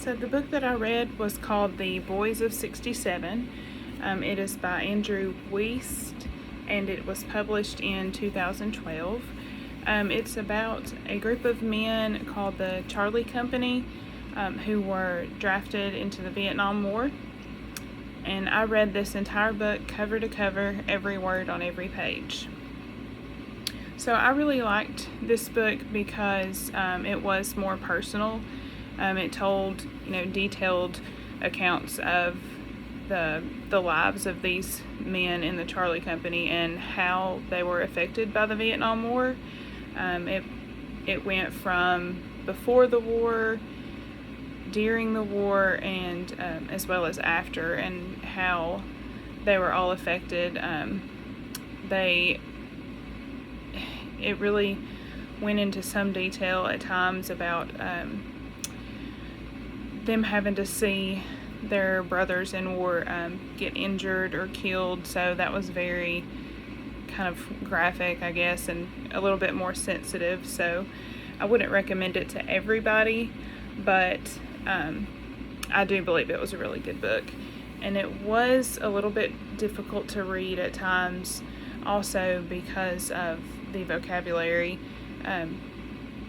So the book that I read was called The Boys of 67. It is by Andrew Wiest, and it was published in 2012. It's about a group of men called the Charlie Company who were drafted into the Vietnam War. And I read this entire book cover to cover, every word on every page. So I really liked this book because it was more personal. It told, detailed accounts of the lives of these men in the Charlie Company and how they were affected by the Vietnam War. It went from before the war, during the war, and as well as after, and how they were all affected. It really went into some detail at times about them having to see their brothers in war get injured or killed, so that was very kind of graphic, I guess, and a little bit more sensitive. So I wouldn't recommend it to everybody, but I do believe it was a really good book. And it was a little bit difficult to read at times, also because of the vocabulary.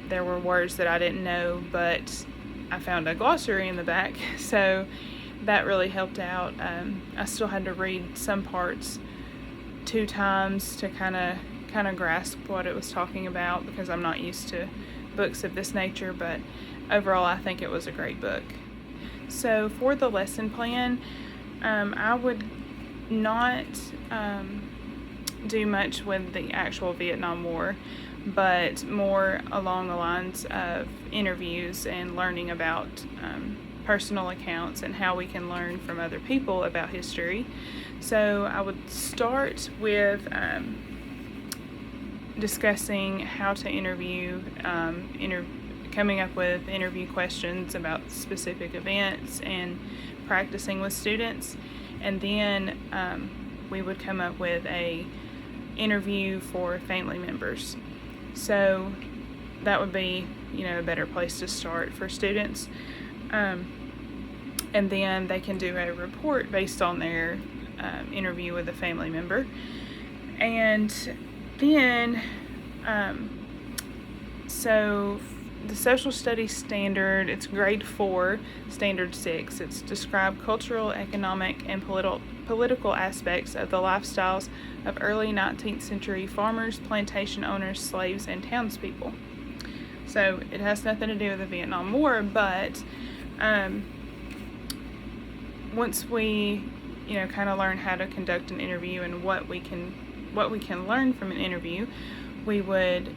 There were words that I didn't know, but I found a glossary in the back, so that really helped out. I still had to read some parts 2 times to kind of grasp what it was talking about, because I'm not used to books of this nature, but overall I think it was a great book. So for the lesson plan, I would not do much with the actual Vietnam War, but more along the lines of interviews and learning about personal accounts and how we can learn from other people about history. So I would start with discussing how to interview, coming up with interview questions about specific events and practicing with students, and then we would come up with a interview for family members. So that would be, a better place to start for students. And then they can do a report based on their interview with a family member. And then, so the social studies standard, it's grade 4, standard 6. It's describe cultural, economic, and political aspects of the lifestyles of early 19th century farmers, plantation owners, slaves, and townspeople. So it has nothing to do with the Vietnam War, but once we, kind of learn how to conduct an interview and what we can learn from an interview, we would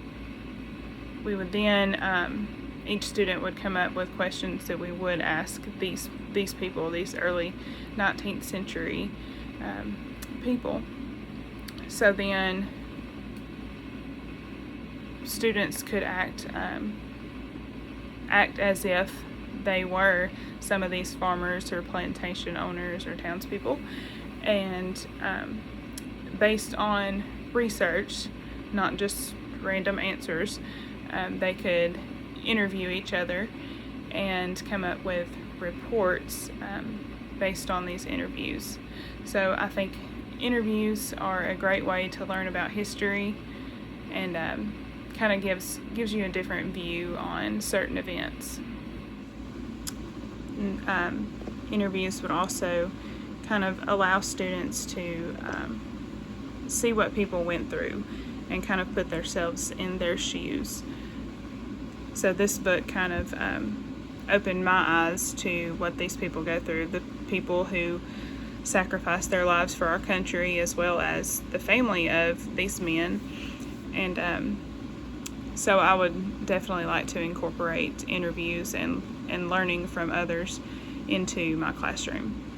then each student would come up with questions that we would ask these people, these early 19th century people. So then students could act as if they were some of these farmers or plantation owners or townspeople, and based on research, not just random answers, they could interview each other and come up with reports based on these interviews. So I think interviews are a great way to learn about history, and kind of gives you a different view on certain events. Interviews would also kind of allow students to see what people went through and kind of put themselves in their shoes. So this book kind of opened my eyes to what these people go through, the people who sacrificed their lives for our country, as well as the family of these men. And so I would definitely like to incorporate interviews and learning from others into my classroom.